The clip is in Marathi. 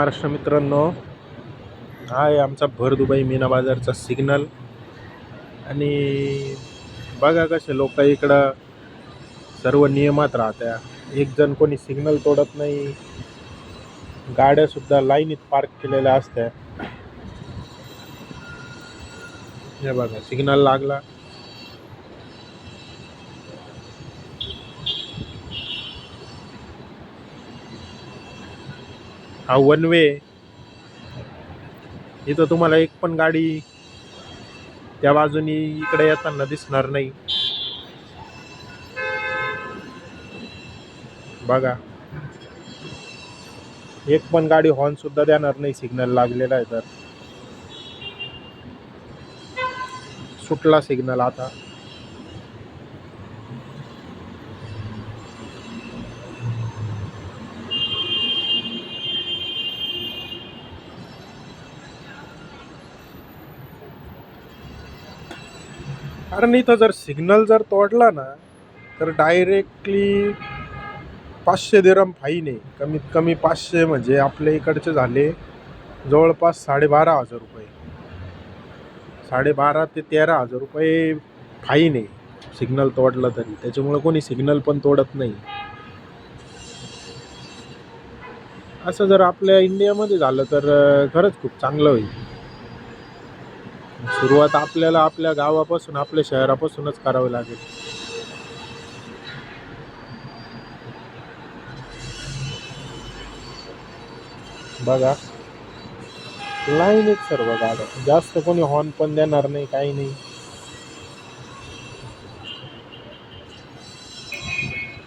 महाराष्ट्र मित्रांनो, हा आहे आमचा भरदुबाई मीना बाजारचा सिग्नल. आणि बघा कसे लोक इकडं सर्व नियमात राहत्या. एक जण कोणी सिग्नल तोडत नाही. गाड्या सुद्धा लाईनीत पार्क केलेल्या असत्या. हे बघा, सिग्नल लागला. हा वन वे. इथं तुम्हाला एक पण गाडी त्या बाजूनी इकडे येताना दिसणार नाही. बघा, एक पण गाडी हॉर्न सुद्धा देणार नाही सिग्नल लागलेला आहे तर. सुटला सिग्नल आता. कारण इथं जर सिग्नल जर तोडला ना तर डायरेक्टली 500 दिरहम फाईन आहे. कमीत कमी 500 म्हणजे आपल्या इकडचे झाले जवळपास 12,500 रुपये. 12,500 ते 13,000 रुपये फाईन आहे सिग्नल तोडलं तरी. त्याच्यामुळे कोणी सिग्नल पण तोडत नाही. असं जर आपल्या इंडियामध्ये झालं तर खरंच खूप चांगलं होईल. सुरुवात आपल्याला आपल्या गावापासून, आपल्या शहरापासूनच करावी लागेल. बघा, लाईन एक सर्व गाड्या, जास्त कोणी हॉर्न पण देणार नाही, काही नाही.